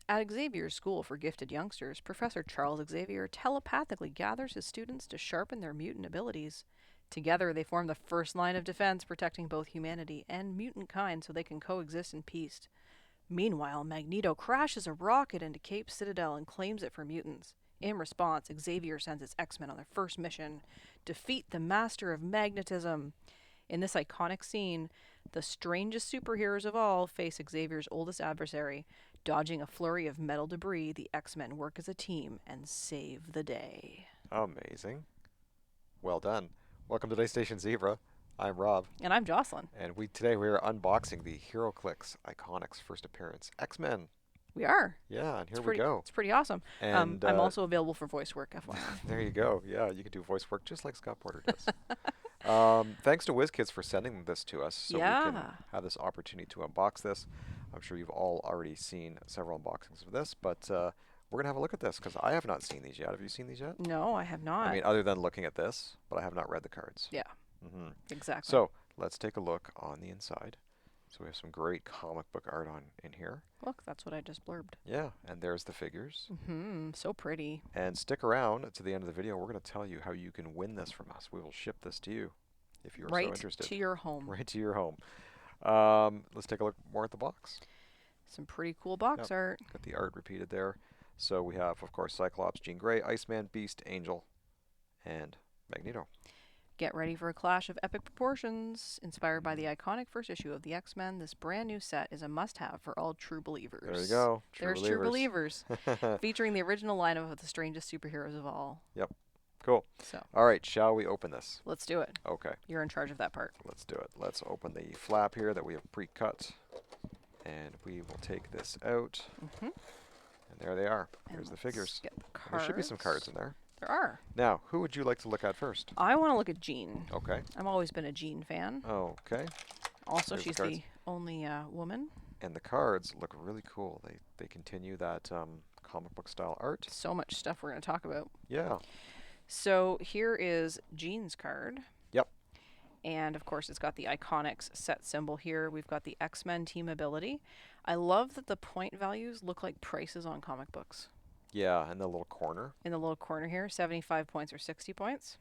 At Xavier's School for Gifted Youngsters, Professor Charles Xavier telepathically gathers his students to sharpen their mutant abilities. Together, they form the first line of defense, protecting both humanity and mutant kind so they can coexist in peace. Meanwhile, Magneto crashes a rocket into Cape Citadel and claims it for mutants. In response, Xavier sends his X-Men on their first mission: defeat the Master of Magnetism. In this iconic scene, the strangest superheroes of all face Xavier's oldest adversary. Dodging a flurry of metal debris, the X-Men work as a team and save the day. Amazing. Well done. Welcome to Daystation Zebra. I'm Rob, And I'm Jocelyn. and today we are unboxing the HeroClix Iconix first appearance X-Men. We are. Yeah, and It's here we pretty. go. It's pretty awesome. And I'm also available for voice work, FYI. there you go. Yeah, you can do voice work just like Scott Porter does. Thanks to WizKids for sending this to us so we can Yeah. have this opportunity to unbox this. I'm sure you've all already seen several unboxings of this, but we're going to have a look at this because I have not seen these yet. Have you seen these yet? No, I have I not. mean, other than looking at this, but I have not read the cards. Yeah. hmm Exactly. So let's take a look on the inside. So we have some great comic book art on in here. Look, that's what I just blurbed. Yeah, and there's the figures. So pretty. And stick around to the end of the video. We're going to tell you how you can win this from us. We will ship this to you if you are so Right interested. to your home. Right to your home. Let's take a look more at the box. Some pretty cool box art. Got the art repeated there. So we have, of course, Cyclops, Jean Grey, Iceman, Beast, Angel, and Magneto. Get ready for a clash of epic proportions. Inspired by the iconic first issue of the X-Men, this brand new set is a must-have for all true believers. There you go. There's true believers. Featuring the original lineup of the strangest superheroes of all. Yep. Cool. So, All right, shall we open this? let's do it. Okay, You're in charge of that part. let's do it. Let's open the flap here that we have pre-cut. And we will take this out. Mm-hmm. And there they are. And Here's the let's figures. get the There cards. should be some cards in there. There are. Now, who would you like to look at first? I want to look at Jean. Okay. I've always been a Jean fan. Okay. Also, There's the she's cards. the only woman. And the cards look really cool. They continue that comic book style art. So much stuff we're going to talk about. Yeah. So here is Jean's card. Yep. And of course, it's got the Iconix set symbol here. We've got the X-Men team ability. I love that the point values look like prices on comic books. Yeah, in the little corner. In the little corner here, 75 points or 60 points.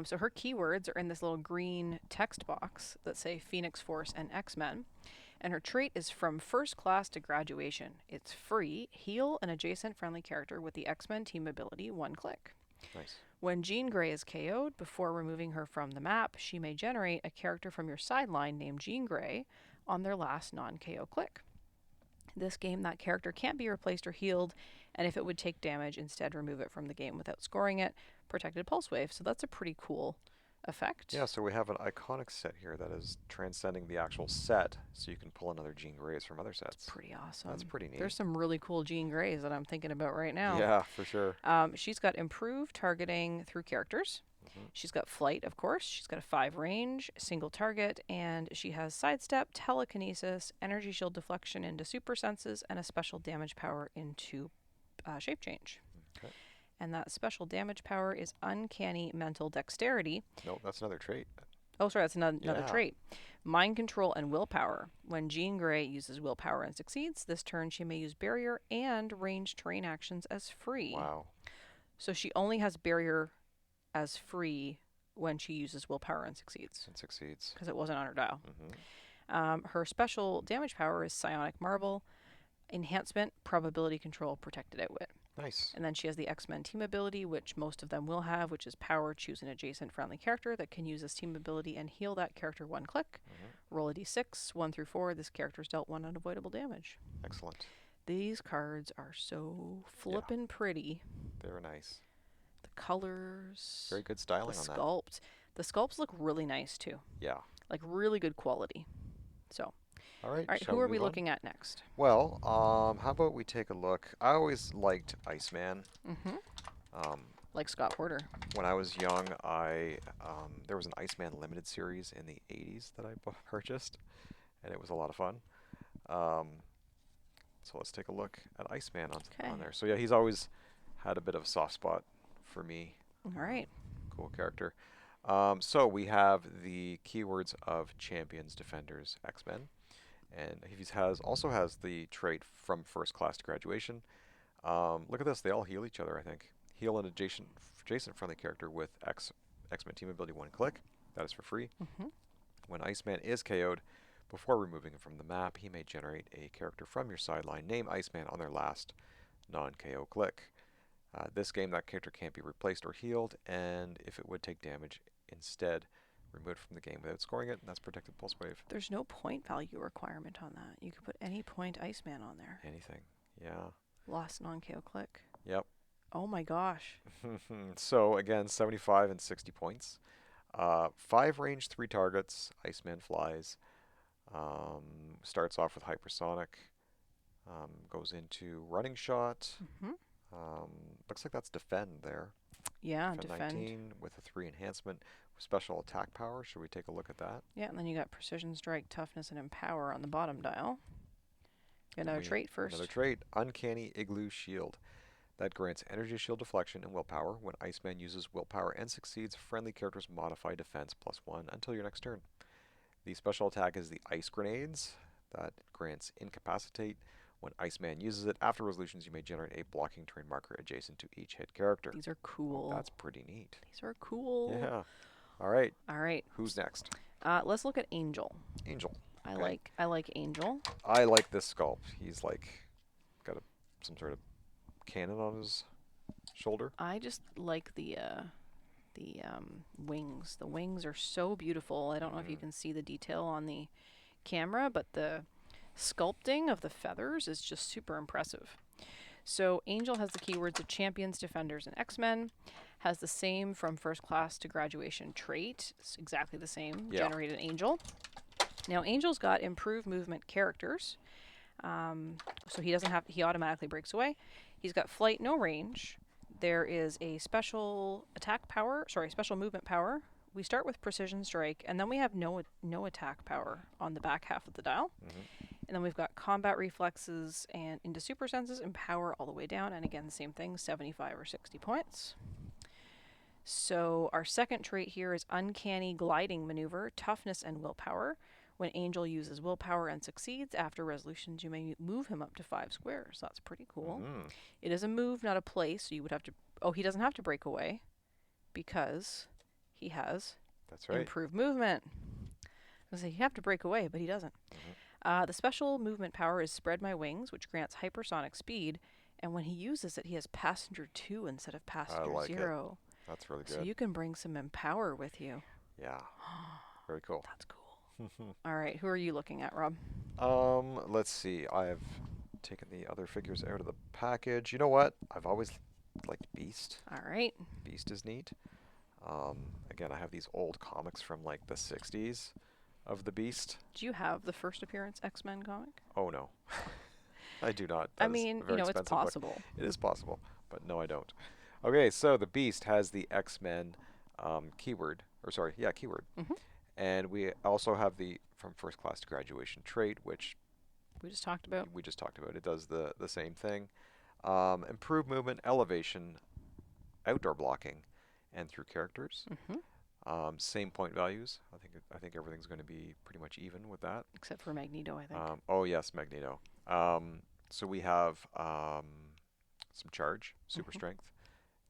So her keywords are in this little green text box that say Phoenix Force and X-Men. And her trait is from first class to graduation. It's free, heal an adjacent friendly character with the X-Men team ability, one click. Nice. When Jean Grey is KO'd, before removing her from the map, she may generate a character from your sideline named Jean Grey on their last non-KO click. This game, that character can't be replaced or healed, and if it would take damage, instead remove it from the game without scoring it. Protected Pulse Wave, so that's a pretty cool effect. Yeah, so we have an iconic set here that is transcending the actual set, so you can pull another Jean Greys from other sets. Pretty awesome. That's pretty neat. There's some really cool Jean Greys that I'm thinking about right now. Yeah, for sure. She's got improved targeting through characters. She's got flight, of course. She's got a 5 range, single target, and she has sidestep, telekinesis, energy shield deflection into super senses, and a special damage power into shape change. Okay. And that special damage power is uncanny mental dexterity. No, that's another trait. Oh, sorry, that's another Yeah. trait. Mind control and willpower. When Jean Grey uses willpower and succeeds, this turn she may use barrier and ranged terrain actions as free. Wow. So she only has barrier as free when she uses willpower and succeeds, And succeeds. because it wasn't on her dial. hmm Her special damage power is psionic marble, enhancement, probability control, protected outwit. Nice. And then she has the X-Men team ability, which most of them will have, which is power. Choose an adjacent friendly character that can use this team ability and heal that character one click. Roll a d6, 1 through 4. This character's dealt 1 unavoidable damage. Excellent. These cards are so flippin' pretty. Very nice. The colors, Very good the styling on that. sculpt. The sculpts look really nice too. Yeah. Like really good quality. So, All right. all right, shall who are we move on? looking at next? Well, how about we take a look? I always liked Iceman. Mm-hmm. Um, Like Scott Porter. when I was young, there was an Iceman limited series in the 80s that I purchased, and it was a lot of fun. So let's take a look at Iceman on there. So yeah, he's always had a bit of a soft spot for me. All right. Cool character. So we have the keywords of champions, defenders, X-Men. And he also has the trait from first class to graduation. Look at this. They all heal each other, I think. Heal an adjacent friendly character with X-Men team ability one click. That is for free. Mm-hmm. When Iceman is KO'd, before removing him from the map, he may generate a character from your sideline, name Iceman on their last non-KO click. This game, that character can't be replaced or healed, and if it would take damage, instead removed from the game without scoring it, and that's protected pulse wave. There's no point value requirement on that. You could put any point Iceman on there. Anything. Yeah. Lost non-KO click. Yep. Oh my gosh. So again, 75 and 60 points. 5 range, 3 targets. Iceman flies. Starts off with hypersonic. Goes into running shot. Mm-hmm. Looks like that's defend there. Yeah, defend defend. 19 with a 3 enhancement. Special attack power. Should we take a look at that? Yeah, and then you got precision strike, toughness, and empower on the bottom dial. Get another trait first. Another trait. Uncanny Igloo Shield. That grants energy shield deflection and willpower. When Iceman uses willpower and succeeds, friendly characters modify defense +1 until your next turn. The special attack is the Ice Grenades. That grants Incapacitate. When Iceman uses it, after resolutions, you may generate a blocking terrain marker adjacent to each hit character. These are cool. Oh, that's pretty neat. These are cool. Yeah. All right. All right. Who's next? Let's look at Angel. Angel. I Okay. like Angel. I like this sculpt. He's like got some sort of cannon on his shoulder. I just like the wings. The wings are so beautiful. I don't know if you can see the detail on the camera, but the sculpting of the feathers is just super impressive. So Angel has the keywords of champions, defenders, and X-Men. Has the same from first class to graduation trait. It's exactly the same. Yeah. Generated Angel. Now Angel's got improved movement characters. So he automatically breaks away. He's got flight, no range. There is a special movement power. We start with precision strike, and then we have no attack power on the back half of the dial. Mm-hmm. And then we've got combat reflexes and into super senses and power all the way down. And again, the same thing, 75 or 60 points. So our second trait here is uncanny gliding maneuver, toughness, and willpower. When Angel uses willpower and succeeds, after resolutions, you may move him up to 5 squares. That's pretty cool. Mm-hmm. It is a move, not a place. So you would have to... Oh, he doesn't have to break away because he has That's right. improved movement. I was going to say, you have to break away, but he doesn't. Mm-hmm. The special movement power is Spread My Wings, which grants hypersonic speed. And when he uses it, he has Passenger 2 instead of Passenger like 0. That's really good. So you can bring some Empower with you. Yeah. Very cool. That's cool. All right, who are you looking at, Rob? Let's see. I've taken the other figures out of the package. You know what? I've always liked Beast. All right. Beast is neat. Again, I have these old comics from like the 60s of the Beast. Do you have the first appearance X-Men comic? Oh no. I do not. I That is mean, a very it's expensive book. possible. It is possible, but no, I don't. Okay, so the Beast has the X-Men keyword. Mm-hmm. And we also have the from first class to graduation trait, which We just talked about. we just talked about. It does the same thing. Improved movement, elevation, outdoor blocking, and through characters. Mm-hmm. Same point values. I think everything's going to be pretty much even with that. Except for Magneto, I think. Oh yes, Magneto. So we have some charge, super strength.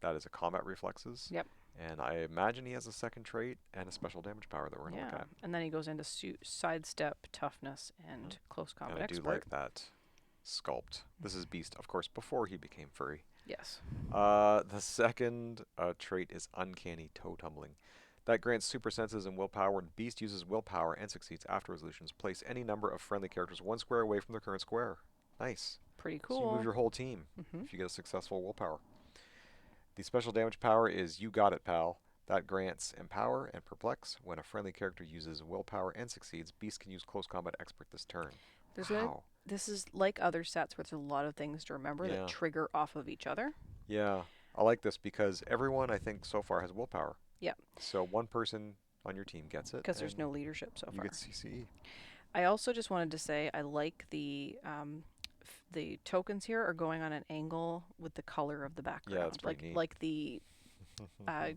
That is a combat reflexes. Yep. And I imagine he has a second trait and a special damage power that we're going to look at. And then he goes into sidestep, toughness, and close combat And I do expert. like that sculpt. This is Beast, of course, before he became furry. Yes. The second trait is Uncanny Toe Tumbling. That grants super senses and willpower. When Beast uses willpower and succeeds after resolutions, place any number of friendly characters 1 square away from their current square. Nice. Pretty So you cool. move your whole team Mm-hmm. if you get a successful willpower. The special damage power is You Got It, Pal. That grants Empower and Perplex. When a friendly character uses willpower and succeeds, Beast can use Close Combat Expert this turn. Wow. This is like other sets where there's a lot of things to remember Yeah. that trigger off of each other. Yeah, I like this because everyone I think so far has willpower. Yeah. So one person on your team gets it. Because there's and no leadership so you far. get CCE. I also just wanted to say I like the tokens here are going on an angle with the color of the background. Yeah, it's pretty neat. Like the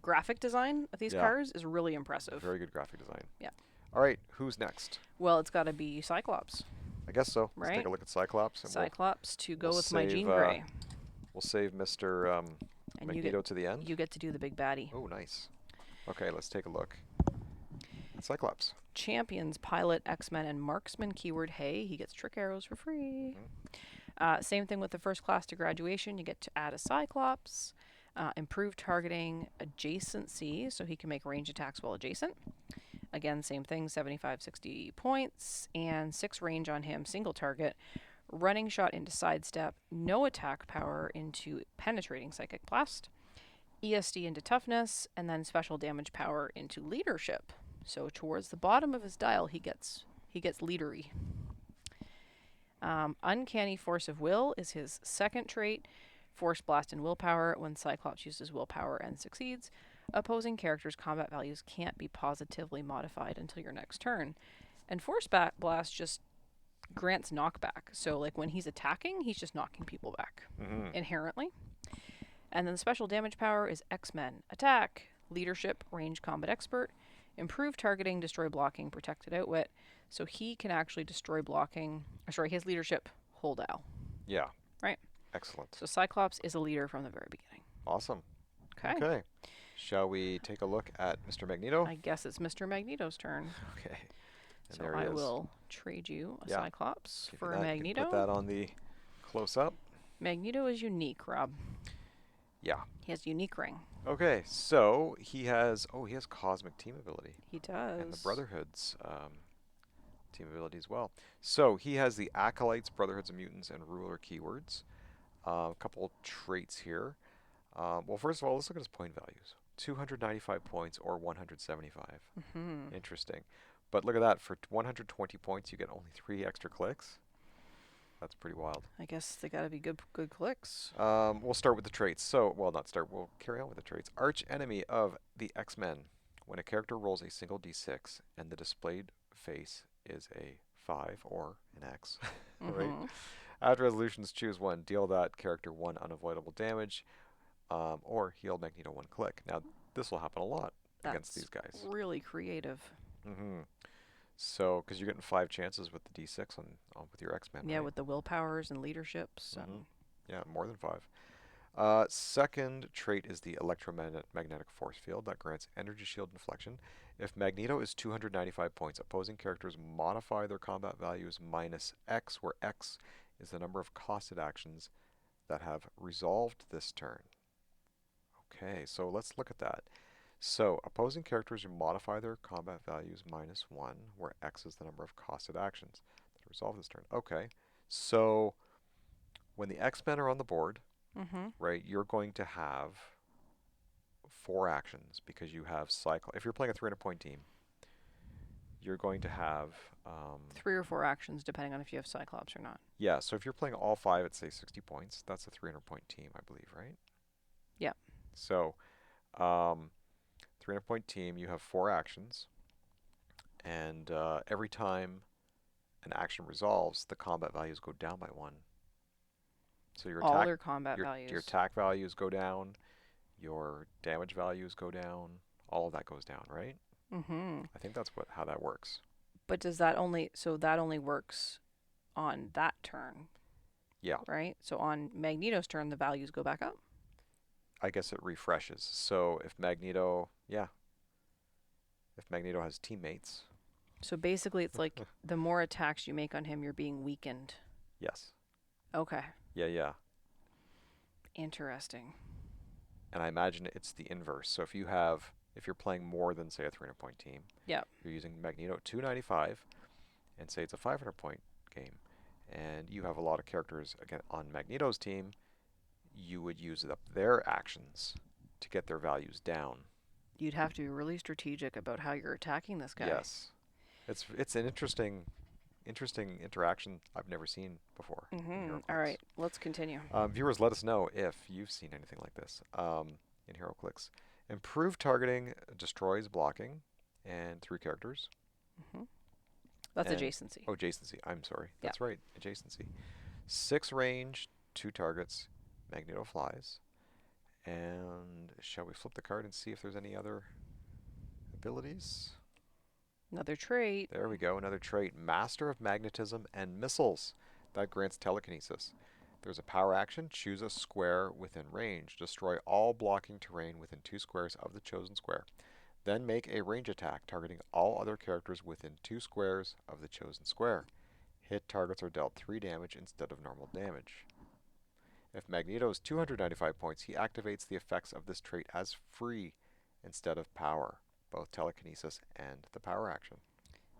graphic design of these Yeah. cars is really impressive. Very good graphic design. Yeah. All right, who's next? Well, it's got to be Cyclops. I guess so. Let's take right? a look at Cyclops, and Cyclops to we'll go with my save Jean Grey. we'll save Mr. And Magneto to the end. you get to do the big baddie. Oh, nice. Okay, let's take a look at Cyclops. Champions, Pilot, X-Men, and Marksman. Keyword, hey, he gets trick arrows for free. Same thing with the first class to graduation. You get to add a Cyclops. Improved targeting, adjacency, so he can make range attacks while adjacent. Again, same thing, 75, 60 points, and 6 range on him, single target. Running shot into sidestep, no attack power into penetrating psychic blast. ESD into toughness, and then special damage power into leadership. So towards the bottom of his dial, he gets leadery. Uncanny Force of Will is his second trait. Force Blast and Willpower. When Cyclops uses Willpower and succeeds, opposing characters' combat values can't be positively modified until your next turn. And Force Blast just grants knockback. So, like, when he's attacking, he's just knocking people back inherently. And then the special damage power is X-Men. Attack, Leadership, Range Combat Expert, Improved Targeting, Destroy Blocking, Protected Outwit. So he can actually destroy blocking. He has leadership whole dial. Yeah. Right. Excellent. So Cyclops is a leader from the very beginning. Awesome. Okay. Shall we take a look at Mr. Magneto? I guess it's Mr. Magneto's turn. Okay. And So there he I is. will trade you a Cyclops Give for you a that. You Magneto. can put that on the close-up. Magneto is unique, Rob. Yeah. He has unique ring. Okay, so he has Cosmic Team ability. He does. And the Brotherhood's team ability as well. So he has the Acolytes, Brotherhoods of Mutants, and Ruler keywords. A couple traits here. Well, first of all, let's look at his point values. 295 points or 175. Interesting. But look at that. For 120 points, you get only 3 extra clicks. That's pretty wild. I guess they gotta be good clicks. We'll start with the traits. So, well, not start. We'll carry on with the traits. Arch enemy of the X-Men. When a character rolls a single d6 and the displayed face is a 5 or an X, right? After resolutions, choose one. Deal that character 1 unavoidable damage, or heal Magneto 1 click. Now, this will happen a lot against these guys. Really creative. So, because you're getting 5 chances with the d6 on with your X-Men. Yeah, right? with the willpowers and leaderships. Yeah, more than 5. Second trait is the electromagnetic force field that grants energy shield deflection. If Magneto is 295 points, opposing characters modify their combat values minus X, where X is the number of costed actions that have resolved this turn. Okay, so let's look at that. So, opposing characters modify their combat values minus 1, where X is the number of costed actions that resolve this turn. Okay, so when the X-Men are on the board, right, you're going to have 4 actions because you have if you're playing a 300-point team, you're going to have 3 or 4 actions depending on if you have Cyclops or not. Yeah, so if you're playing all 5 at say 60 points, that's a 300-point team, I believe, right? Yeah. So 300-point team, you have 4 actions, and every time an action resolves, the combat values go down by 1. So your all their combat values. Your attack values go down, your damage values go down, all of that goes down, right? I think that's how that works. But does that only works on that turn? Yeah. Right? So on Magneto's turn, the values go back up? I guess it refreshes. So if Magneto has teammates. So basically it's like the more attacks you make on him, you're being weakened. Yes. Okay. Yeah. Interesting. And I imagine it's the inverse. So if you're playing more than, say, a 300-point team, you're using Magneto at 295, and say it's a 500-point game, and you have a lot of characters again on Magneto's team, you would use up their actions to get their values down. You'd have to be really strategic about how you're attacking this guy. Yes. It's an interesting interaction I've never seen before. All right, let's continue. Viewers, let us know if you've seen anything like this in HeroClix. Improved targeting destroys blocking and 3 characters. That's adjacency. Oh, adjacency. I'm sorry. Yeah. That's right. Adjacency. 6 range, 2 targets. Magneto flies. And shall we flip the card and see if there's any other abilities? Another trait. There we go, another trait. Master of Magnetism and Missiles. That grants telekinesis. There's a power action. Choose a square within range. Destroy all blocking terrain within 2 squares of the chosen square. Then make a range attack targeting all other characters within 2 squares of the chosen square. Hit targets are dealt 3 damage instead of normal damage. If Magneto is 295 points, he activates the effects of this trait as free instead of power, both telekinesis and the power action.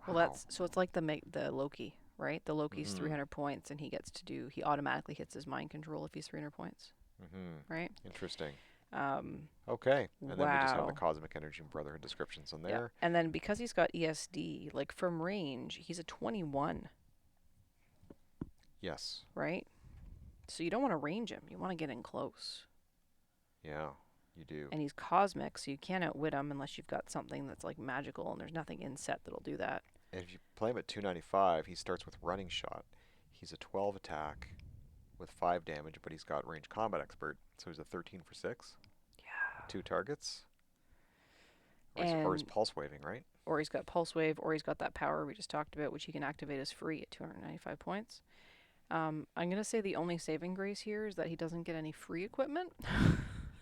Well, Wow. so it's like the Loki, right? The Loki's Mhm. 300 points, and he automatically hits his mind control if he's 300 points, right? Interesting. Um, Okay. And then we just have the wow. Cosmic Energy and Brotherhood descriptions in Yeah. there. And then because he's got ESD, like from range, he's a 21, Yes. right? So you don't want to range him. You want to get in close. Yeah, you do. And he's cosmic, so you can't outwit him unless you've got something that's like magical, and there's nothing in set that'll do that. And if you play him at 295, he starts with Running Shot. He's a 12 attack with 5 damage, but he's got Range Combat Expert, so he's a 13 for 6. Yeah. 2 targets. Or he's And Pulse Waving, right? or he's got Pulse Wave, or he's got that power we just talked about, which he can activate as free at 295 points. I'm going to say the only saving grace here is that he doesn't get any free equipment.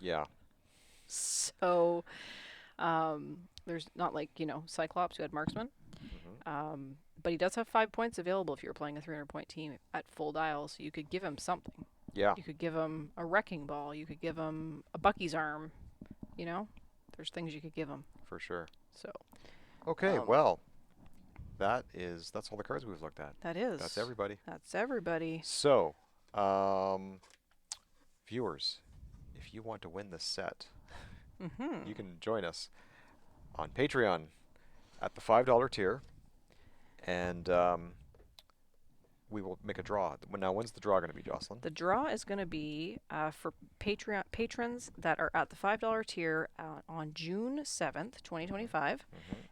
Yeah. So there's not like, Cyclops who had Marksman. But he does have 5 points available if you were playing a 300-point team at full dial, so you could give him something. Yeah. You could give him a Wrecking Ball. You could give him a Bucky's Arm. There's things you could give him. For sure. So. Okay, well, that's all the cards we've looked at. That's everybody. That's everybody. So, viewers, if you want to win this set, you can join us on Patreon at the $5 tier, and we will make a draw. Now, when's the draw going to be, Jocelyn? The draw is going to be for patrons that are at the $5 tier on June 7th, 2025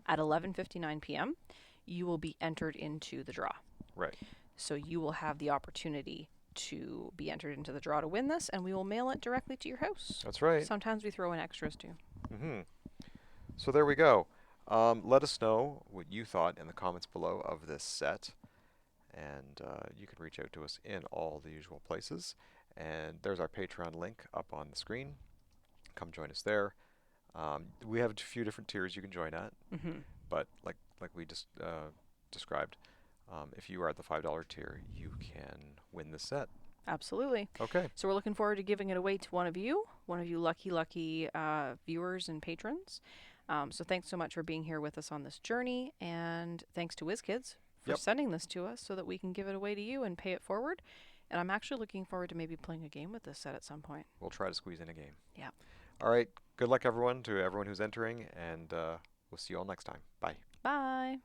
at 11:59 p.m. You will be entered into the draw. Right. So you will have the opportunity to be entered into the draw to win this, and we will mail it directly to your house. That's right. Sometimes we throw in extras too. So there we go. Let us know what you thought in the comments below of this set. And you can reach out to us in all the usual places. And there's our Patreon link up on the screen. Come join us there. We have a few different tiers you can join at. But like we just described, if you are at the $5 tier, you can win this set. Absolutely. Okay. So we're looking forward to giving it away to one of you lucky viewers and patrons. So thanks so much for being here with us on this journey. And thanks to WizKids for sending this to us so that we can give it away to you and pay it forward. And I'm actually looking forward to maybe playing a game with this set at some point. We'll try to squeeze in a game. Yeah. All right. Good luck, everyone, to everyone who's entering, and we'll see you all next time. Bye. Bye.